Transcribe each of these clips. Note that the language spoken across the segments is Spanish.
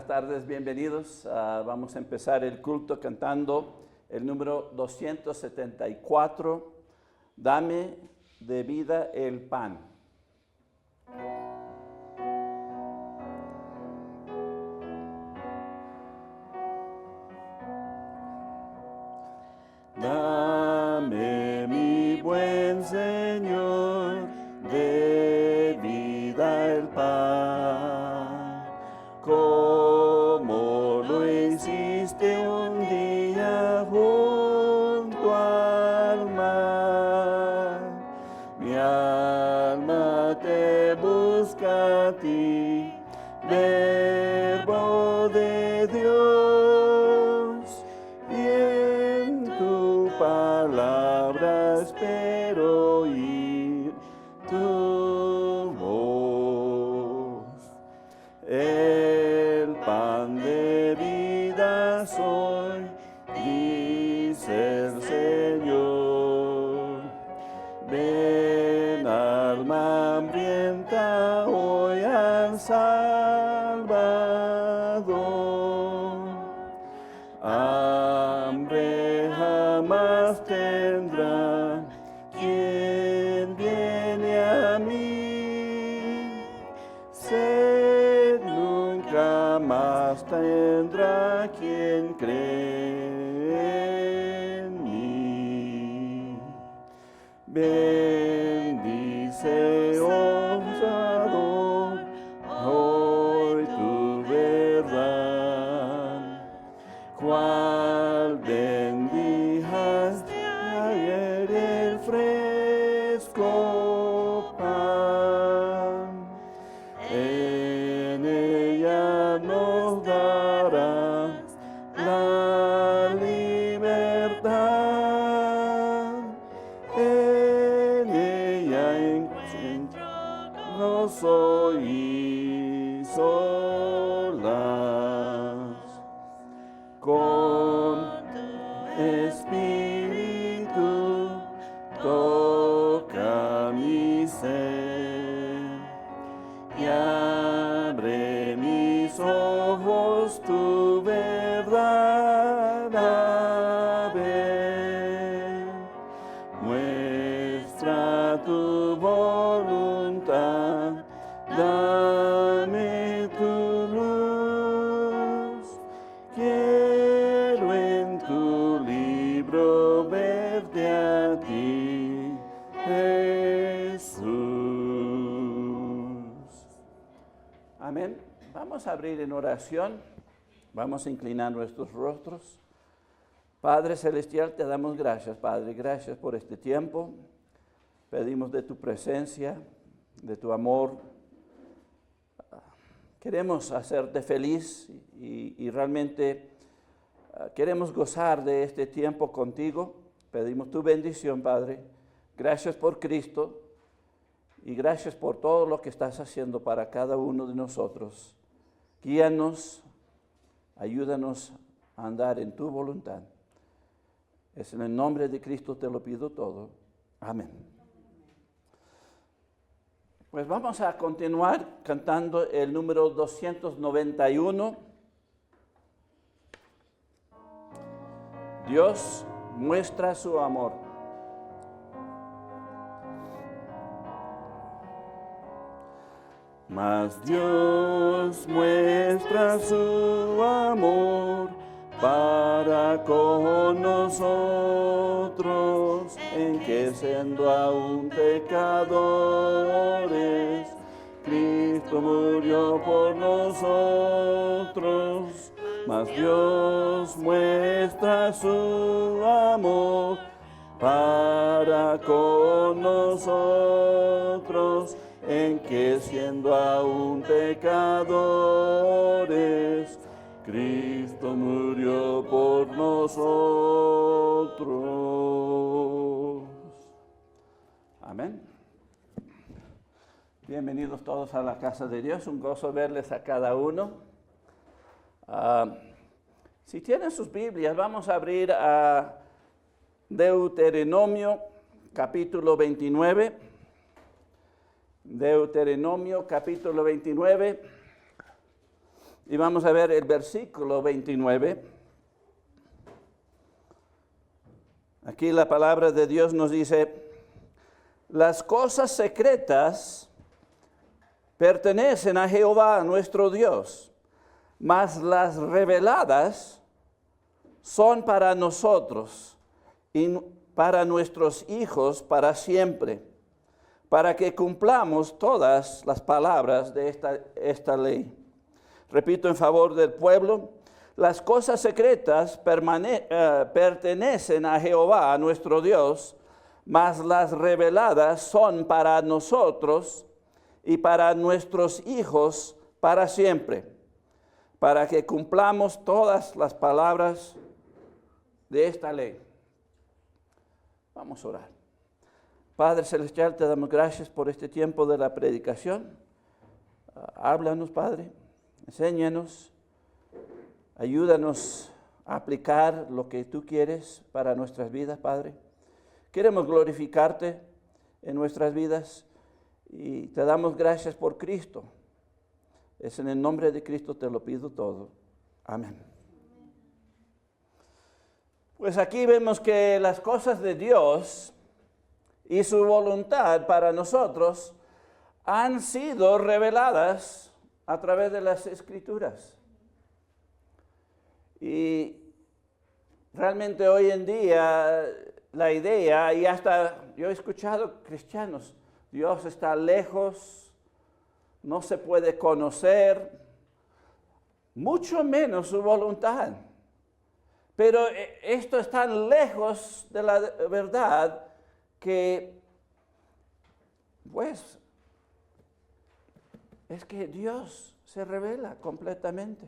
buenas tardes, bienvenidos. Vamos a empezar el culto cantando el número 274, Dame de vida el pan. Dame, mi buen Señor, de vida el pan, como lo hiciste un día junto al mar. Mi alma te busca a ti, Verbo de Dios, y en tu palabra espero oír tu voz. El pan de vida soy, dice el Señor. Ven, alma hambrienta, hoy al Salvador. Hambre jamás tendrá quien viene a mí, sed nunca más tendrá quien cree en mí. Bendice, oh Salvador, hoy tu verdad, cual bendijaste ayer el fresco pan. En ella nos darás la libertad. En ella encuentro gozo y solas. Con espíritu toca mi ser y abre mis ojos tu verdad a ver. Muestra tu voluntad, dame tu luz. Quiero en tu libro verte a ti, Jesús. Amén. Vamos a abrir en oración. Vamos a inclinar nuestros rostros. Padre Celestial, te damos gracias, Padre. Gracias por este tiempo. Pedimos de tu presencia, de tu amor. Queremos hacerte feliz y realmente queremos gozar de este tiempo contigo. Pedimos tu bendición, Padre. Gracias por Cristo y gracias por todo lo que estás haciendo para cada uno de nosotros. Guíanos, ayúdanos a andar en tu voluntad. Es en el nombre de Cristo te lo pido todo. Amén. Pues vamos a continuar cantando el número 291. Dios muestra su amor. Mas Dios muestra su amor para con nosotros, en que siendo aún pecadores, Cristo murió por nosotros. Mas Dios muestra su amor para con nosotros, en que siendo aún pecadores, Cristo murió por nosotros. Amén. Bienvenidos todos a la casa de Dios. Un gozo verles a cada uno. Si tienen sus Biblias, vamos a abrir a Deuteronomio capítulo 29. Deuteronomio capítulo 29. y vamos a ver el versículo 29. Aquí la palabra de Dios nos dice: las cosas secretas pertenecen a Jehová nuestro Dios, mas las reveladas son para nosotros y para nuestros hijos para siempre, para que cumplamos todas las palabras de esta ley. Repito en favor del pueblo: las cosas secretas pertenecen a Jehová nuestro Dios, mas las reveladas son para nosotros y para nuestros hijos para siempre, para que cumplamos todas las palabras de esta ley. Vamos a orar. Padre Celestial, te damos gracias por este tiempo de la predicación. Háblanos, Padre, enséñanos, ayúdanos a aplicar lo que tú quieres para nuestras vidas, Padre. Queremos glorificarte en nuestras vidas y te damos gracias por Cristo. Es en el nombre de Cristo te lo pido todo. Amén. Pues aquí vemos que las cosas de Dios y su voluntad para nosotros han sido reveladas a través de las Escrituras. Y realmente hoy en día la idea, y hasta yo he escuchado cristianos, Dios está lejos, no se puede conocer, mucho menos su voluntad. Pero esto es tan lejos de la verdad que, pues, es que Dios se revela completamente.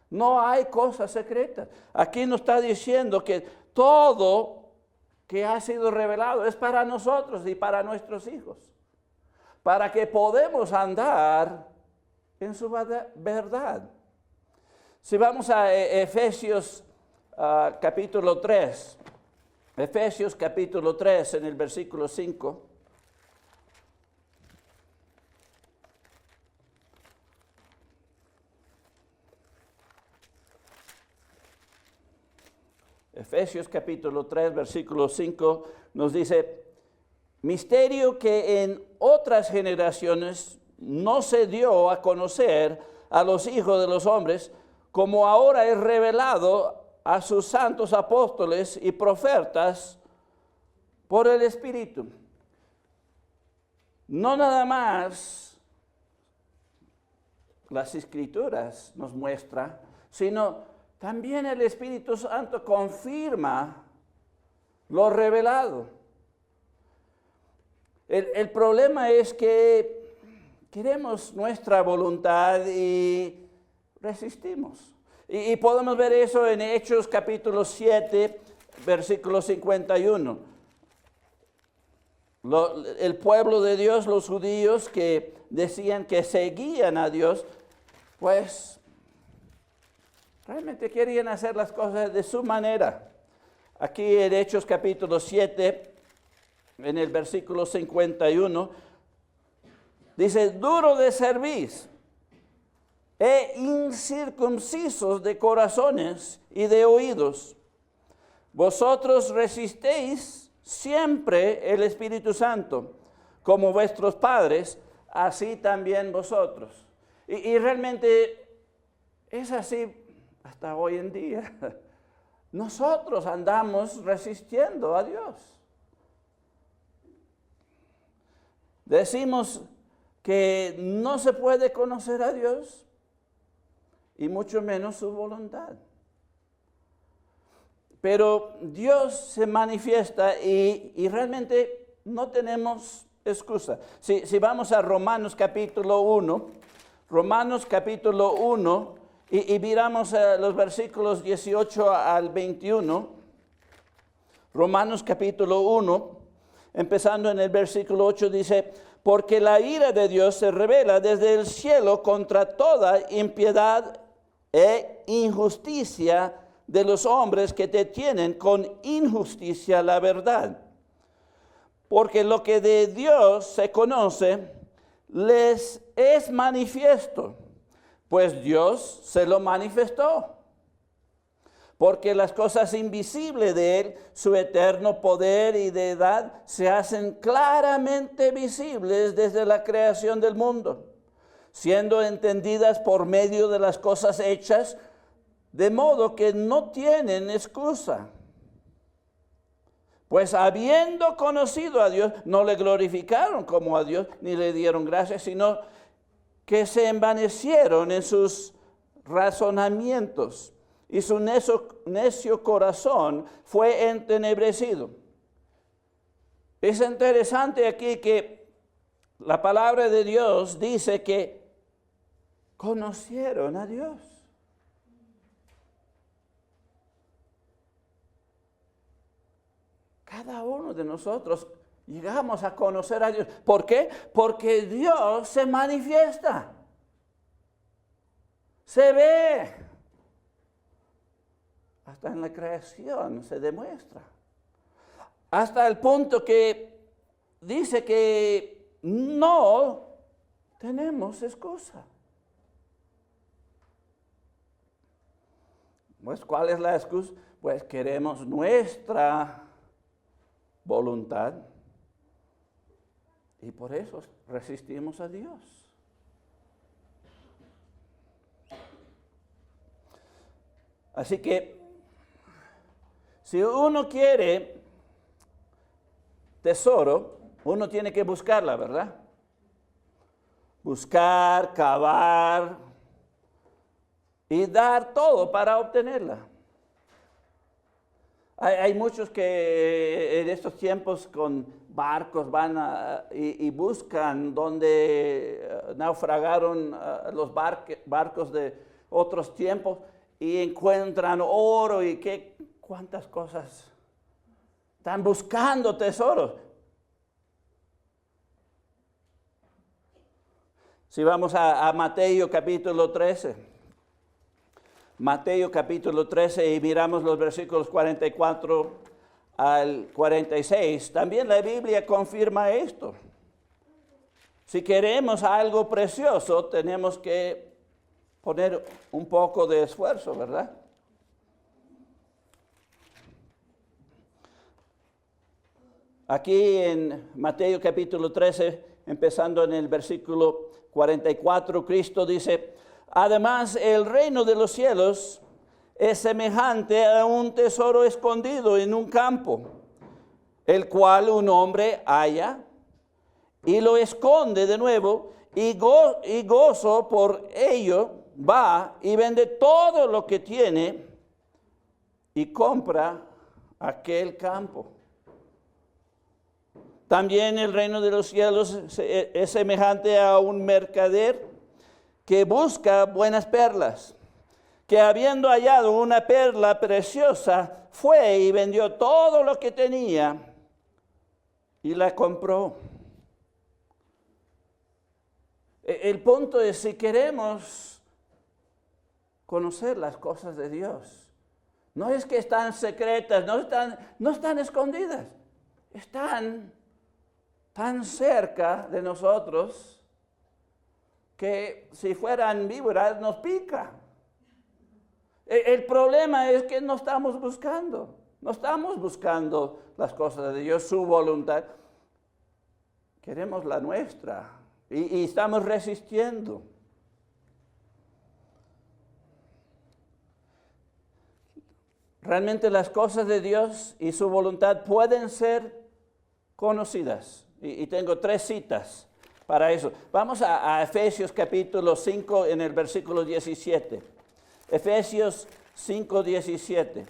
No hay cosas secretas. Aquí nos está diciendo que todo que ha sido revelado es para nosotros y para nuestros hijos, para que podamos andar en su verdad. Si vamos a Efesios capítulo 3, Efesios capítulo 3 en el versículo 5. Efesios capítulo 3, versículo 5 nos dice: misterio que en otras generaciones no se dio a conocer a los hijos de los hombres, como ahora es revelado a sus santos apóstoles y profetas por el Espíritu. No nada más las Escrituras nos muestran, sino también el Espíritu Santo confirma lo revelado. El problema es que queremos nuestra voluntad y resistimos. Y podemos ver eso en Hechos capítulo 7, versículo 51. El pueblo de Dios, los judíos que decían que seguían a Dios, pues realmente querían hacer las cosas de su manera. Aquí en Hechos capítulo 7, en el versículo 51, dice: duro de cerviz e incircuncisos de corazones y de oídos, vosotros resistéis siempre el Espíritu Santo, como vuestros padres, así también vosotros. Y realmente es así hasta hoy en día. Nosotros andamos resistiendo a Dios. Decimos que no se puede conocer a Dios y mucho menos su voluntad. Pero Dios se manifiesta y realmente no tenemos excusa. Si vamos a Romanos capítulo 1, y miramos los versículos 18 al 21, Romanos capítulo 1, empezando en el versículo 8, dice: porque la ira de Dios se revela desde el cielo contra toda impiedad e injusticia de los hombres que detienen con injusticia la verdad. Porque lo que de Dios se conoce les es manifiesto, pues Dios se lo manifestó. Porque las cosas invisibles de Él, su eterno poder y deidad, se hacen claramente visibles desde la creación del mundo, siendo entendidas por medio de las cosas hechas, de modo que no tienen excusa. Pues habiendo conocido a Dios, no le glorificaron como a Dios, ni le dieron gracias, sino que se envanecieron en sus razonamientos, y su necio corazón fue entenebrecido. Es interesante aquí que la palabra de Dios dice que conocieron a Dios. Cada uno de nosotros llegamos a conocer a Dios. ¿Por qué? Porque Dios se manifiesta. Se ve. Hasta en la creación se demuestra. Hasta el punto que dice que no tenemos excusa. Pues, ¿cuál es la excusa? Pues queremos nuestra voluntad y por eso resistimos a Dios. Así que si uno quiere tesoro, uno tiene que buscarla, ¿verdad? Buscar, cavar y dar todo para obtenerla. Hay muchos que en estos tiempos con barcos van y buscan donde naufragaron los barcos de otros tiempos y encuentran oro y cuántas cosas. Están buscando tesoros. Si vamos a Mateo capítulo 13. Mateo capítulo 13 y miramos los versículos 44 al 46. También la Biblia confirma esto. Si queremos algo precioso, tenemos que poner un poco de esfuerzo, ¿verdad? Aquí en Mateo capítulo 13, empezando en el versículo 44, Cristo dice: además, el reino de los cielos es semejante a un tesoro escondido en un campo, el cual un hombre halla y lo esconde de nuevo, y gozo por ello va y vende todo lo que tiene y compra aquel campo. También el reino de los cielos es semejante a un mercader que busca buenas perlas, que habiendo hallado una perla preciosa, fue y vendió todo lo que tenía y la compró. El punto es, si queremos conocer las cosas de Dios, no es que están secretas, no están escondidas, están tan cerca de nosotros que si fueran víboras nos pica. El problema es que no estamos buscando las cosas de Dios, su voluntad. Queremos la nuestra y estamos resistiendo. Realmente las cosas de Dios y su voluntad pueden ser conocidas. Y tengo 3 citas para eso. Vamos a Efesios capítulo 5 en el versículo 17. Efesios 5, 17.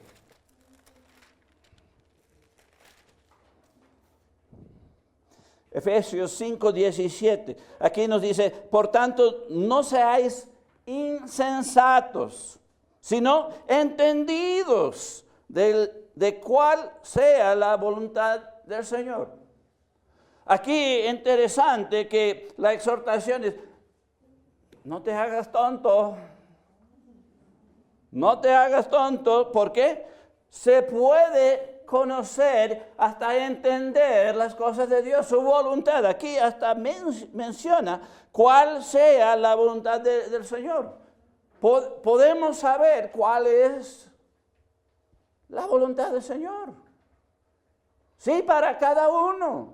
Efesios 5, 17. Aquí nos dice: por tanto, no seáis insensatos, sino entendidos de cuál sea la voluntad del Señor. Aquí interesante que la exhortación es: no te hagas tonto. No te hagas tonto. ¿Por qué? Se puede conocer hasta entender las cosas de Dios, su voluntad. Aquí hasta menciona cuál sea la voluntad del Señor. podemos saber cuál es la voluntad del Señor. Sí, para cada uno.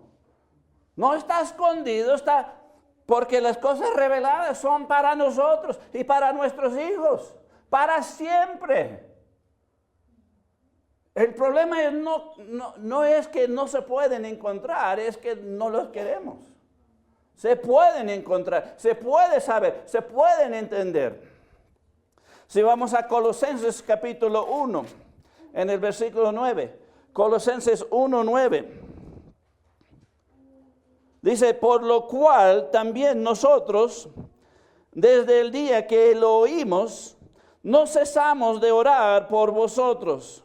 No está escondido, está porque las cosas reveladas son para nosotros y para nuestros hijos, para siempre. El problema es no es que no se pueden encontrar, es que no los queremos. Se pueden encontrar, se puede saber, se pueden entender. Si vamos a Colosenses capítulo 1, en el versículo 9, Colosenses 1, 9. Dice, por lo cual también nosotros, desde el día que lo oímos, no cesamos de orar por vosotros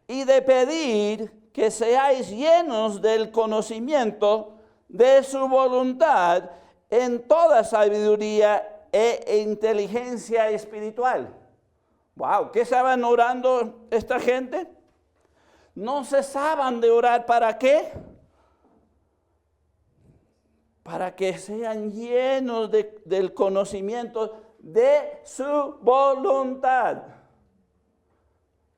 y de pedir que seáis llenos del conocimiento de su voluntad en toda sabiduría e inteligencia espiritual. Wow, ¿qué estaban orando esta gente? No cesaban de orar, ¿para qué? Para que sean llenos del conocimiento de su voluntad.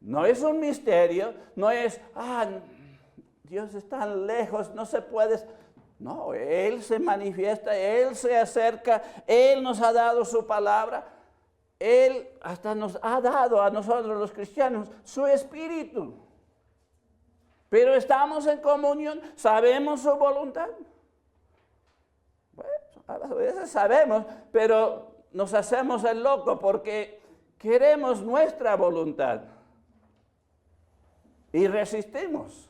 No es un misterio, no es, Dios está lejos, no se puede. No, Él se manifiesta, Él se acerca, Él nos ha dado su palabra, Él hasta nos ha dado a nosotros los cristianos su espíritu. Pero estamos en comunión, sabemos su voluntad. Bueno, a veces sabemos, pero nos hacemos el loco porque queremos nuestra voluntad y resistimos.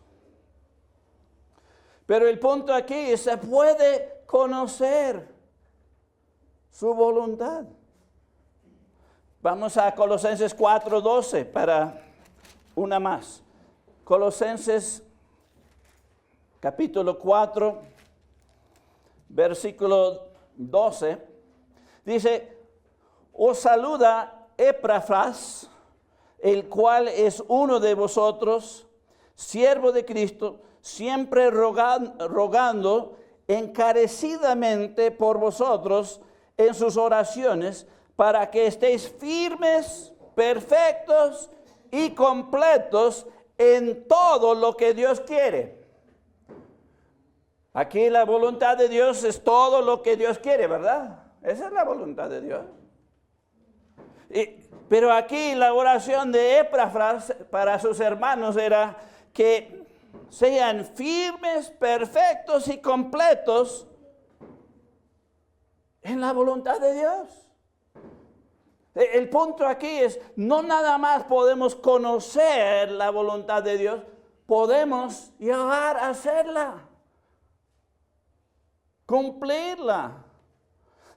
Pero el punto aquí es, se puede conocer su voluntad. Vamos a Colosenses 4:12 para una más. Colosenses capítulo 4, versículo 12. Dice, os saluda Epafras, el cual es uno de vosotros, siervo de Cristo, siempre rogando encarecidamente por vosotros en sus oraciones, para que estéis firmes, perfectos y completos en todo lo que Dios quiere. Aquí la voluntad de Dios es todo lo que Dios quiere, ¿verdad? Esa es la voluntad de Dios. Pero aquí la oración de Epafras para sus hermanos era que sean firmes, perfectos y completos en la voluntad de Dios. El punto aquí es, no nada más podemos conocer la voluntad de Dios, podemos llegar a hacerla, cumplirla.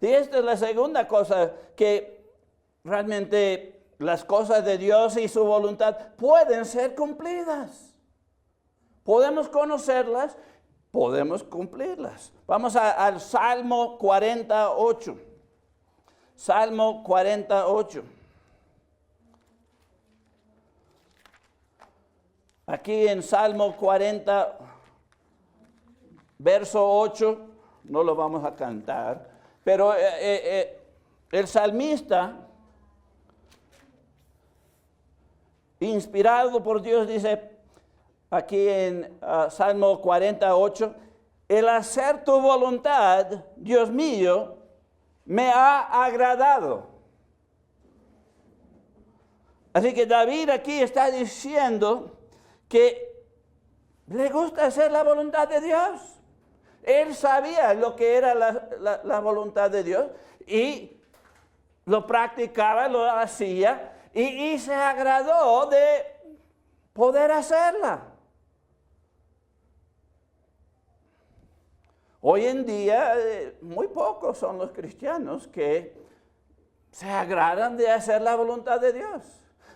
Y esta es la segunda cosa, que realmente las cosas de Dios y su voluntad pueden ser cumplidas. Podemos conocerlas, podemos cumplirlas. Vamos al Salmo 48. Salmo 48. Aquí en Salmo 40, verso 8, no lo vamos a cantar, pero el salmista, inspirado por Dios, dice aquí en Salmo 48, el hacer tu voluntad, Dios mío, me ha agradado. Así que David aquí está diciendo que le gusta hacer la voluntad de Dios. Él sabía lo que era la voluntad de Dios y lo practicaba, lo hacía y se agradó de poder hacerla. Hoy en día muy pocos son los cristianos que se agradan de hacer la voluntad de Dios.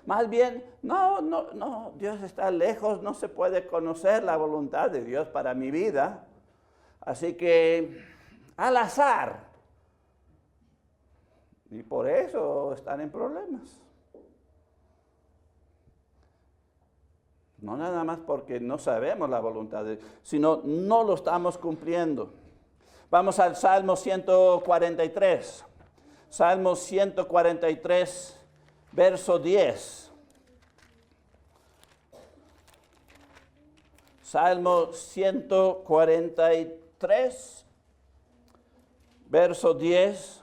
Más bien, no, Dios está lejos, no se puede conocer la voluntad de Dios para mi vida. Así que, al azar. Y por eso están en problemas. No nada más porque no sabemos la voluntad de Dios, sino no lo estamos cumpliendo. Vamos al Salmo 143. Salmo 143, verso 10. Salmo 143, verso 10.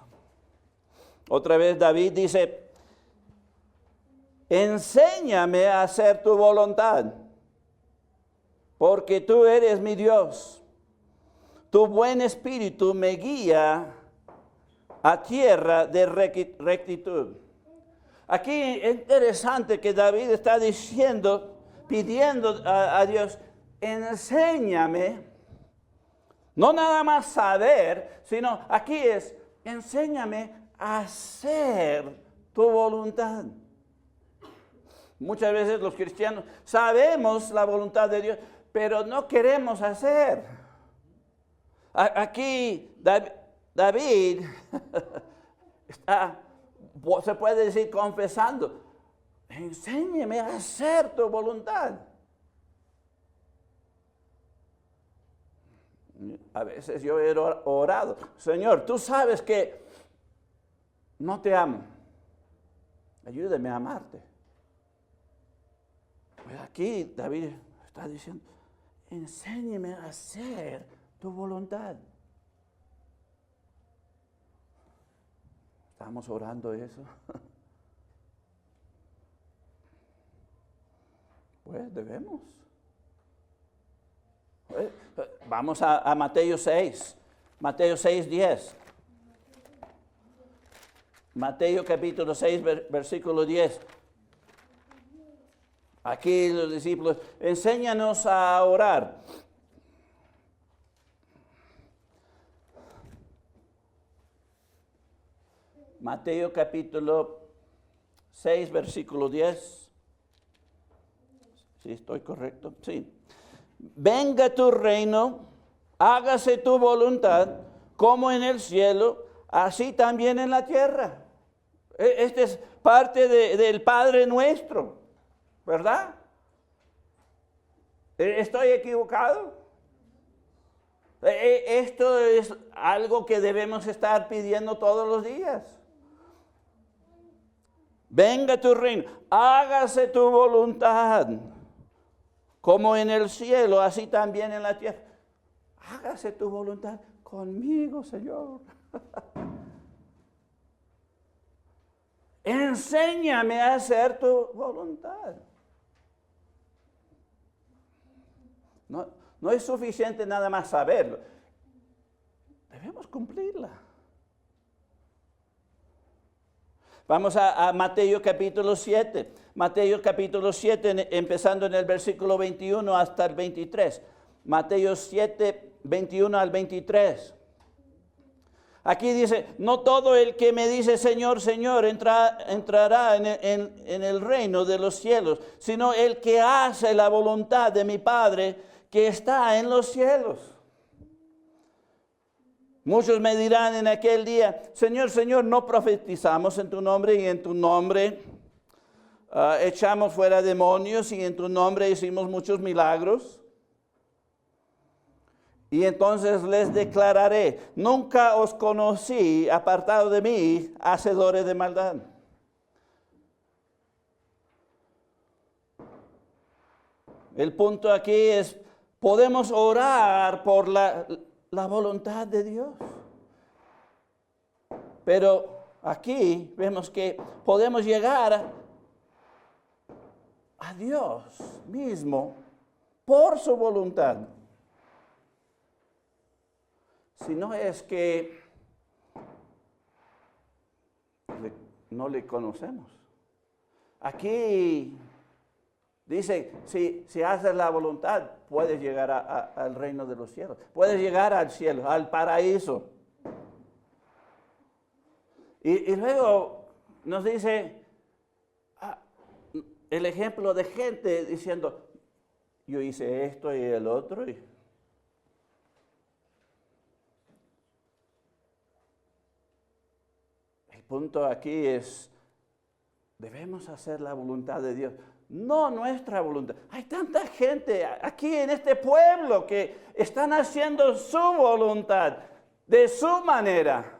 Otra vez David dice, enséñame a hacer tu voluntad, porque tú eres mi Dios. Tu buen espíritu me guía a tierra de rectitud. Aquí es interesante que David está diciendo, pidiendo a Dios, enséñame, no nada más saber, sino aquí es, enséñame a hacer tu voluntad. Muchas veces los cristianos sabemos la voluntad de Dios, pero no queremos hacer. Aquí David está, se puede decir, confesando, enséñame a hacer tu voluntad. A veces yo he orado, Señor, tú sabes que no te amo, ayúdame a amarte. Pues aquí David está diciendo, enséñame a hacer tu voluntad. ¿Estamos orando eso? Pues debemos. Vamos a Mateo 6, Mateo 6, 10. Mateo capítulo 6, versículo 10. Aquí los discípulos, enséñanos a orar. Mateo capítulo 6, versículo 10. ¿Sí estoy correcto? Sí. Venga tu reino, hágase tu voluntad, como en el cielo, así también en la tierra. Esta es parte del Padre Nuestro, ¿verdad? ¿Estoy equivocado? Esto es algo que debemos estar pidiendo todos los días. Venga tu reino, hágase tu voluntad, como en el cielo, así también en la tierra. Hágase tu voluntad conmigo, Señor. Enséñame a hacer tu voluntad. No es suficiente nada más saberlo. Debemos cumplirla. Vamos a Mateo capítulo 7. Mateo capítulo 7, empezando en el versículo 21 hasta el 23. Mateo 7, 21 al 23. Aquí dice, no todo el que me dice Señor, Señor, entrará en el reino de los cielos, sino el que hace la voluntad de mi Padre que está en los cielos. Muchos me dirán en aquel día, Señor, Señor, no profetizamos en tu nombre y en tu nombre echamos fuera demonios y en tu nombre hicimos muchos milagros. Y entonces les declararé, nunca os conocí, apartado de mí, hacedores de maldad. El punto aquí es, podemos orar por la voluntad de Dios. Pero aquí vemos que podemos llegar a Dios mismo por su voluntad. Si no es que no le conocemos. Aquí dice, si haces la voluntad, puedes llegar al reino de los cielos. Puedes llegar al cielo, al paraíso. Y luego nos dice el ejemplo de gente diciendo, yo hice esto y el otro. El punto aquí es, debemos hacer la voluntad de Dios, no nuestra voluntad. Hay tanta gente aquí en este pueblo que están haciendo su voluntad de su manera.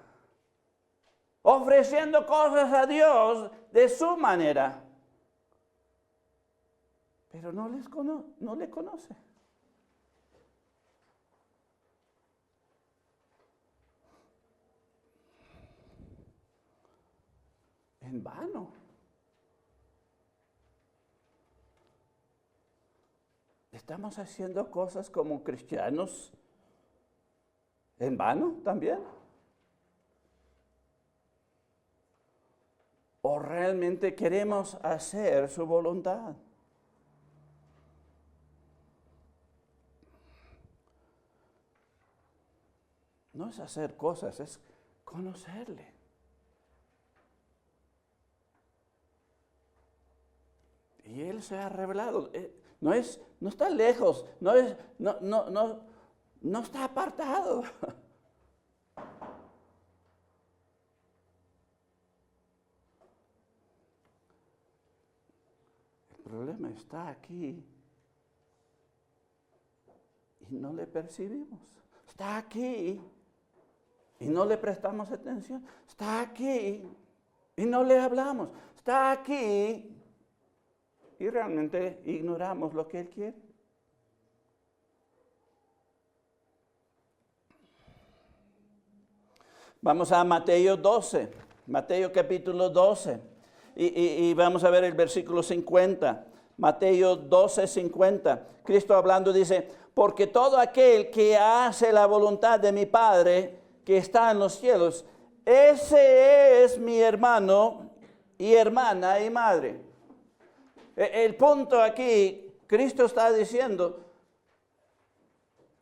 ofreciendo cosas a Dios de su manera, pero no le conoce. En vano. Estamos haciendo cosas como cristianos en vano también. ¿O realmente queremos hacer su voluntad? No es hacer cosas, es conocerle. Y Él se ha revelado. No está lejos, no está apartado. El problema está aquí y no le percibimos. Está aquí y no le prestamos atención. Está aquí y no le hablamos. Está aquí y realmente ignoramos lo que Él quiere. Vamos a Mateo 12, Mateo capítulo 12, y vamos a ver el versículo 50. Mateo 12, 50. Cristo hablando dice, porque todo aquel que hace la voluntad de mi Padre que está en los cielos, ese es mi hermano y hermana y madre. El punto aquí, Cristo está diciendo,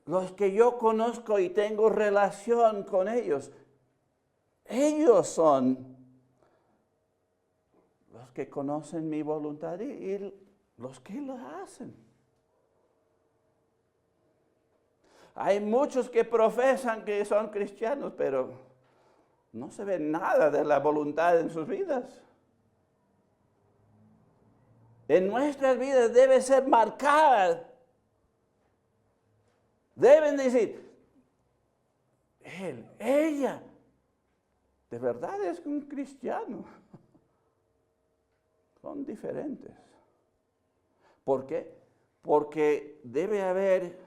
los que yo conozco y tengo relación con ellos son los que conocen mi voluntad y los que lo hacen. Hay muchos que profesan que son cristianos, pero no se ve nada de la voluntad en sus vidas. En nuestras vidas debe ser marcada. Deben decir, él, ella, de verdad es un cristiano. Son diferentes. ¿Por qué? Porque debe haber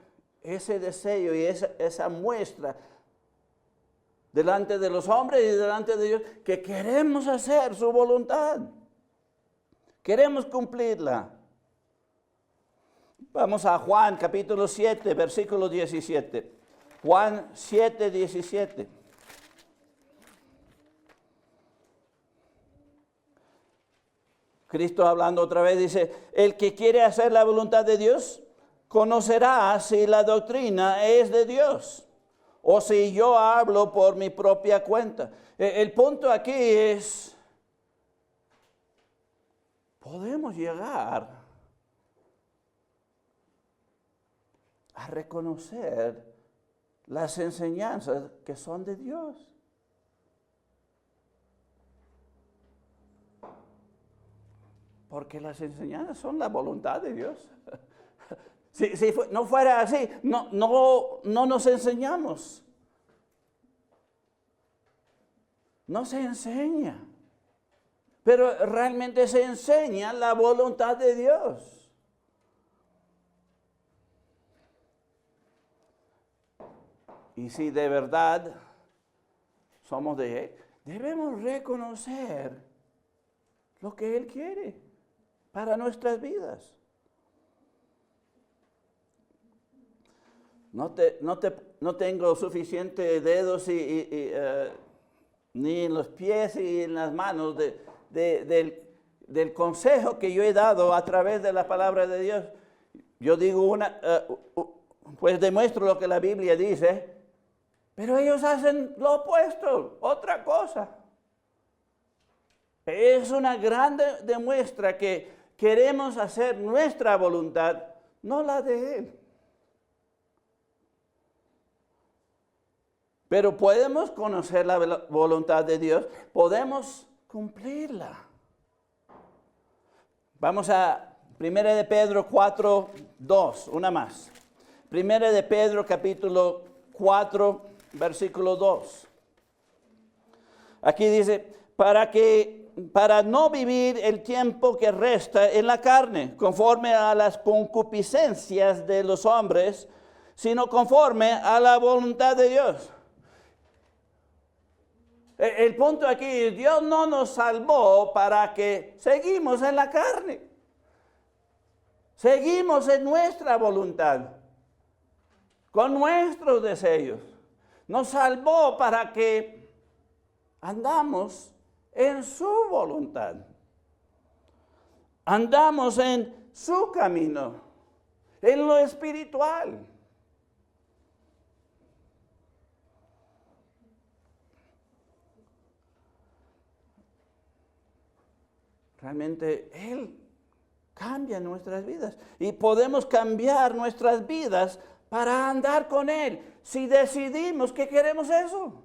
ese deseo y esa muestra delante de los hombres y delante de Dios que queremos hacer su voluntad. Queremos cumplirla. Vamos a Juan capítulo 7, versículo 17. Juan 7, 17. Cristo hablando otra vez dice, el que quiere hacer la voluntad de Dios, conocerá si la doctrina es de Dios o si yo hablo por mi propia cuenta. El punto aquí es, podemos llegar a reconocer las enseñanzas que son de Dios. Porque las enseñanzas son la voluntad de Dios. Si no fuera así, no nos enseñamos. No se enseña. Pero realmente se enseña la voluntad de Dios. Y si de verdad somos de Él, debemos reconocer lo que Él quiere para nuestras vidas. No tengo suficientes dedos ni en los pies y en las manos del consejo que yo he dado a través de la palabra de Dios. Yo digo pues demuestro lo que la Biblia dice, pero ellos hacen lo opuesto, otra cosa. Es una gran demuestra que queremos hacer nuestra voluntad, no la de Él. Pero podemos conocer la voluntad de Dios, podemos cumplirla. Vamos a 1 de Pedro 4, 2, una más. 1 de Pedro capítulo 4, versículo 2. Aquí dice, para no vivir el tiempo que resta en la carne, conforme a las concupiscencias de los hombres, sino conforme a la voluntad de Dios. El punto aquí, Dios no nos salvó para que seguimos en la carne. Seguimos en nuestra voluntad, con nuestros deseos. Nos salvó para que andamos en su voluntad. Andamos en su camino, en lo espiritual. Realmente Él cambia nuestras vidas y podemos cambiar nuestras vidas para andar con Él si decidimos que queremos eso.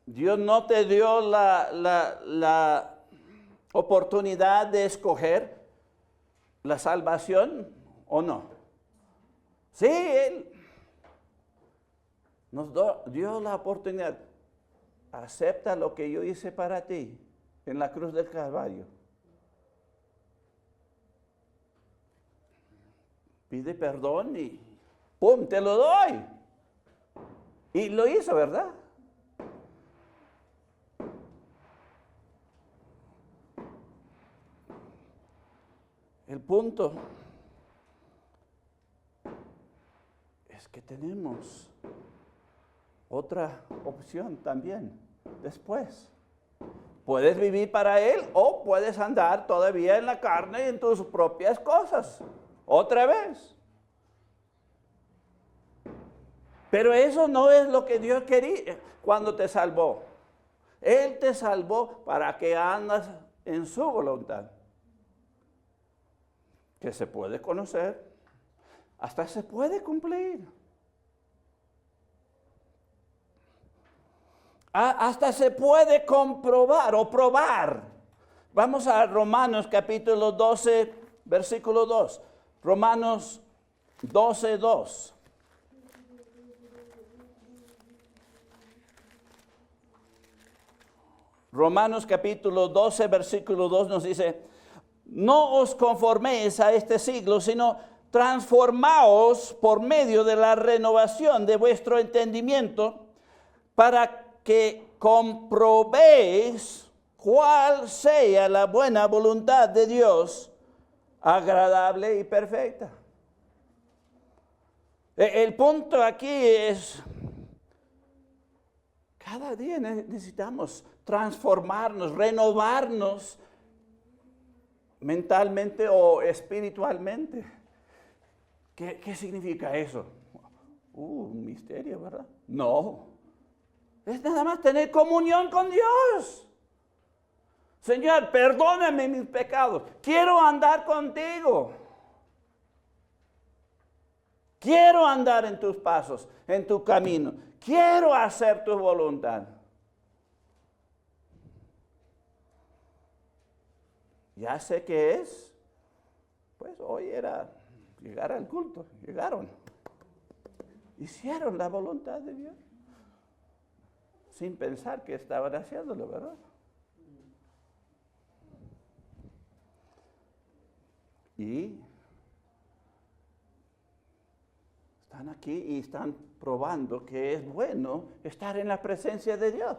Dios no te dio la oportunidad de escoger la salvación o no. Sí, Él nos dio la oportunidad. Acepta lo que yo hice para ti en la cruz del Calvario. Pide perdón y ¡pum! Te lo doy. Y lo hizo, ¿verdad? El punto es que tenemos otra opción también después. Puedes vivir para Él o puedes andar todavía en la carne y en tus propias cosas. Otra vez. Pero eso no es lo que Dios quería cuando te salvó. Él te salvó para que andas en su voluntad. Que se puede conocer, hasta se puede cumplir. Hasta se puede comprobar o probar. Vamos a Romanos capítulo 12, versículo 2. Romanos 12, 2. Romanos capítulo 12, versículo 2 nos dice, no os conforméis a este siglo, sino transformaos por medio de la renovación de vuestro entendimiento, para que comprobéis cuál sea la buena voluntad de Dios, agradable y perfecta. El punto aquí es, cada día necesitamos transformarnos, renovarnos mentalmente o espiritualmente. ¿Qué significa eso? Un misterio, ¿verdad? No. Es nada más tener comunión con Dios. Señor, perdóname mis pecados. Quiero andar contigo. Quiero andar en tus pasos, en tu camino. Quiero hacer tu voluntad. Ya sé qué es. Pues hoy era llegar al culto. Llegaron. Hicieron la voluntad de Dios. Sin pensar que estaban haciéndolo, ¿verdad? Y están aquí y están probando que es bueno estar en la presencia de Dios.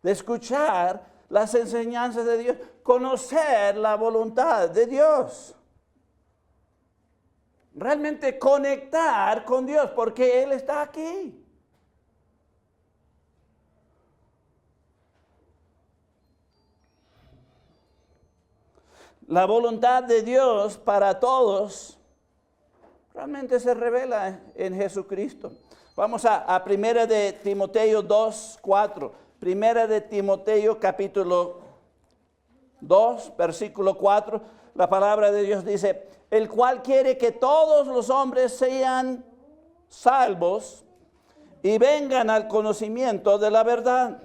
De escuchar las enseñanzas de Dios, conocer la voluntad de Dios. Realmente conectar con Dios porque Él está aquí. La voluntad de Dios para todos realmente se revela en Jesucristo. Vamos a 1 de Timoteo 2, 4. 1 de Timoteo capítulo 2, versículo 4. La palabra de Dios dice, el cual quiere que todos los hombres sean salvos y vengan al conocimiento de la verdad.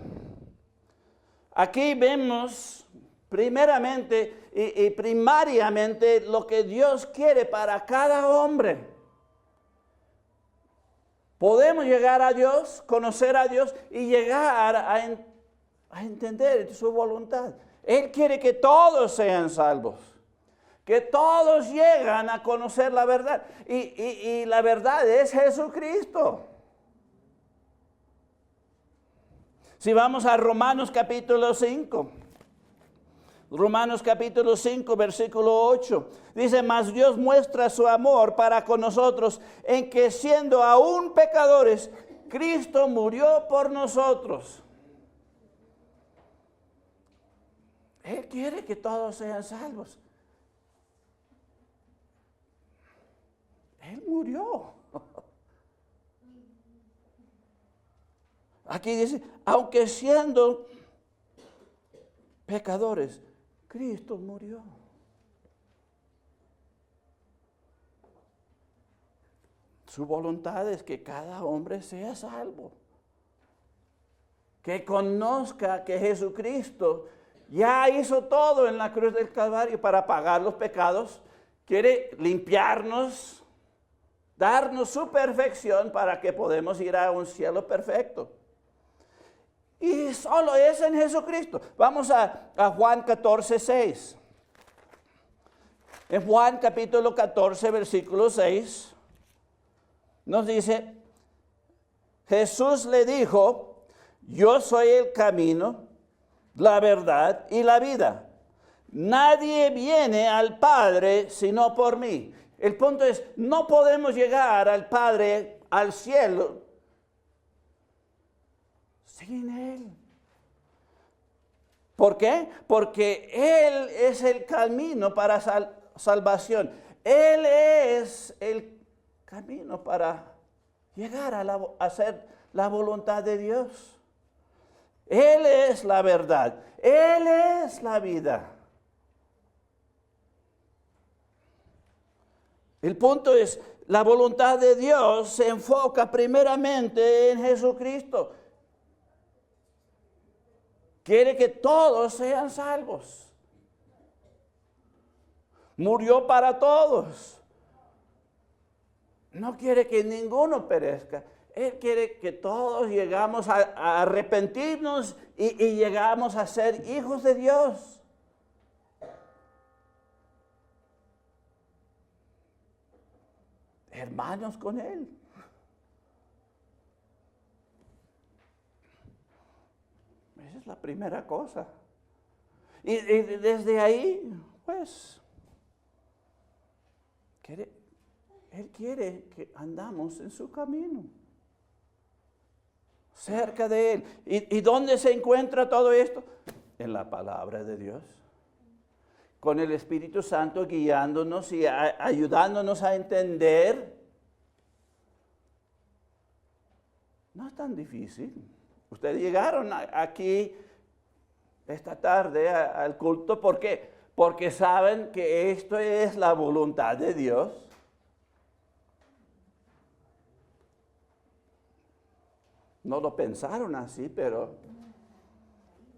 Aquí vemos primeramente y primariamente lo que Dios quiere para cada hombre. Podemos llegar a Dios, conocer a Dios y llegar a entender su voluntad. Él quiere que todos sean salvos, que todos llegan a conocer la verdad. Y la verdad es Jesucristo. Si vamos a Romanos capítulo 5. Romanos capítulo 5, versículo 8. Dice, mas Dios muestra su amor para con nosotros en que siendo aún pecadores, Cristo murió por nosotros. Él quiere que todos sean salvos. Él murió. Aquí dice, aunque siendo pecadores, Cristo murió. Su voluntad es que cada hombre sea salvo. Que conozca que Jesucristo ya hizo todo en la cruz del Calvario para pagar los pecados. Quiere limpiarnos, darnos su perfección para que podamos ir a un cielo perfecto. Y solo es en Jesucristo. Vamos a Juan 14, 6. En Juan capítulo 14, versículo 6, nos dice, Jesús le dijo, yo soy el camino, la verdad y la vida. Nadie viene al Padre sino por mí. El punto es, no podemos llegar al Padre, al cielo, sin Él. ¿Por qué? Porque Él es el camino para salvación. Él es el camino para llegar a hacer la voluntad de Dios. Él es la verdad. Él es la vida. El punto es, la voluntad de Dios se enfoca primeramente en Jesucristo. Quiere que todos sean salvos. Murió para todos. No quiere que ninguno perezca. Él quiere que todos llegamos a arrepentirnos y llegamos a ser hijos de Dios. Hermanos con Él. Esa es la primera cosa. Y desde ahí, pues, Él quiere que andamos en su camino, cerca de Él. ¿Y dónde se encuentra todo esto? En la palabra de Dios. Con el Espíritu Santo guiándonos y ayudándonos a entender. No es tan difícil. Ustedes llegaron aquí esta tarde al culto, ¿por qué? Porque saben que esto es la voluntad de Dios. No lo pensaron así, pero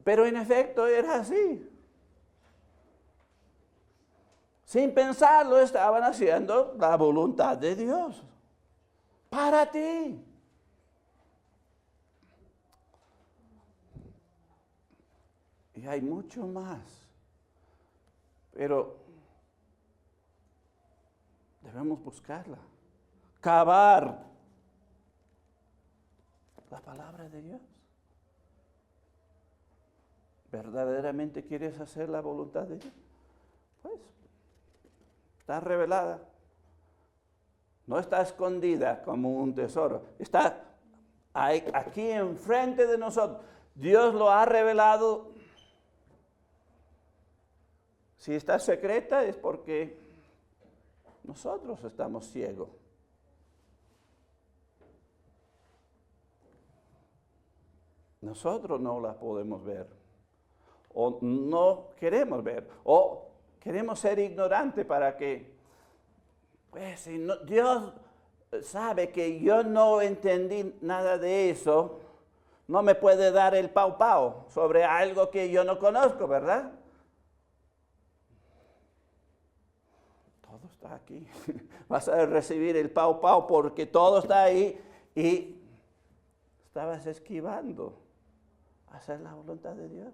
en efecto era así. Sin pensarlo, estaban haciendo la voluntad de Dios para ti. Y hay mucho más, pero debemos buscarla, cavar la palabra de Dios. ¿Verdaderamente quieres hacer la voluntad de Dios? Pues está revelada, no está escondida como un tesoro, está aquí enfrente de nosotros. Dios lo ha revelado. Si está secreta es porque nosotros estamos ciegos. Nosotros no la podemos ver, o no queremos ver, o queremos ser ignorantes para que, pues, si no, Dios sabe que yo no entendí nada de eso, no me puede dar el pau pau sobre algo que yo no conozco, ¿verdad? Todo está aquí. Vas a recibir el pau pau porque todo está ahí y estabas esquivando hacer la voluntad de Dios.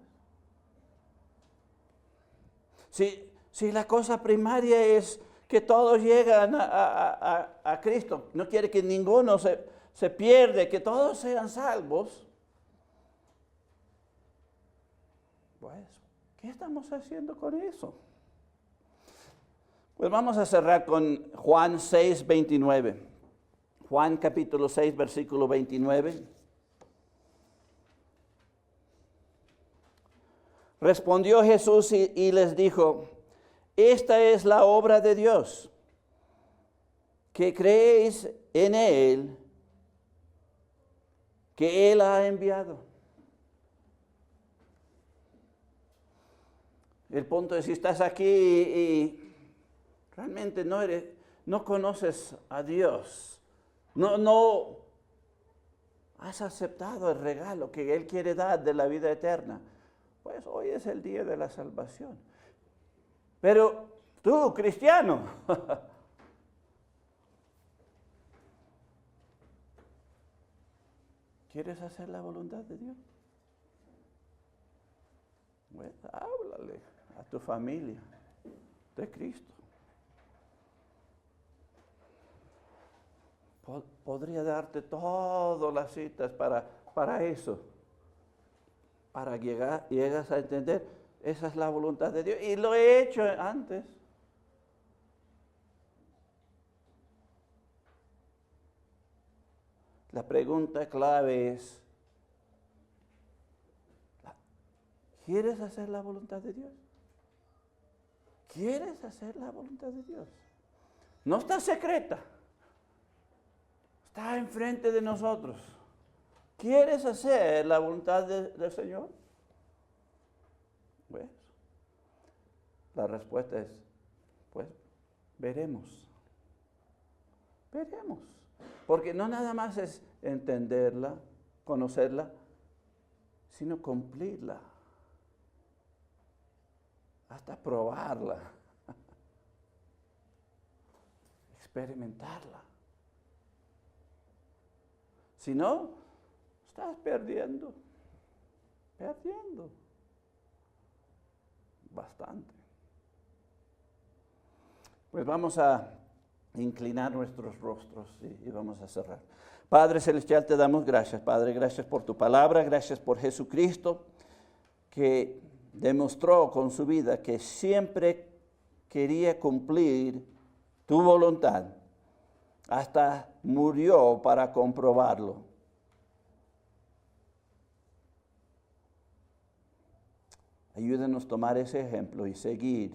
Si la cosa primaria es que todos llegan a Cristo, no quiere que ninguno se pierda, que todos sean salvos, pues, ¿qué estamos haciendo con eso? Pues vamos a cerrar con Juan 6, 29. Juan capítulo 6, versículo 29. Respondió Jesús y les dijo, esta es la obra de Dios, que creéis en Él, que Él ha enviado. El punto es, si estás aquí y realmente no conoces a Dios, no has aceptado el regalo que Él quiere dar de la vida eterna, pues hoy es el día de la salvación. Pero tú, cristiano, ¿quieres hacer la voluntad de Dios? Bueno, háblale a tu familia de Cristo. Podría darte todas las citas para eso. Para llegas a entender, esa es la voluntad de Dios. Y lo he hecho antes. La pregunta clave es, ¿quieres hacer la voluntad de Dios? ¿Quieres hacer la voluntad de Dios? No está secreta. Está enfrente de nosotros. ¿Quieres hacer la voluntad del Señor? Pues, la respuesta es, pues, veremos. Veremos. Porque no nada más es entenderla, conocerla, sino cumplirla. Hasta probarla. Experimentarla. Si no, estás perdiendo bastante. Pues vamos a inclinar nuestros rostros y vamos a cerrar. Padre Celestial, te damos gracias, Padre, gracias por tu palabra, gracias por Jesucristo, que demostró con su vida que siempre quería cumplir tu voluntad, hasta murió para comprobarlo. Ayúdanos a tomar ese ejemplo y seguir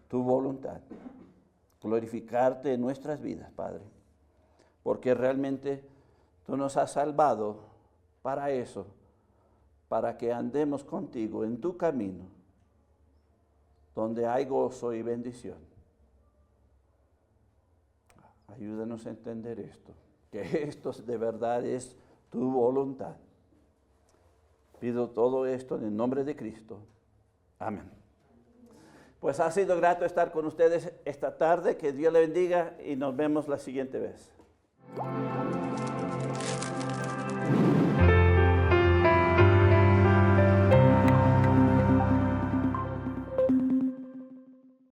tu voluntad. Glorificarte en nuestras vidas, Padre. Porque realmente tú nos has salvado para eso. Para que andemos contigo en tu camino. Donde hay gozo y bendición. Ayúdanos a entender esto. Que esto de verdad es tu voluntad. Pido todo esto en el nombre de Cristo. Amén. Pues ha sido grato estar con ustedes esta tarde. Que Dios le bendiga y nos vemos la siguiente vez.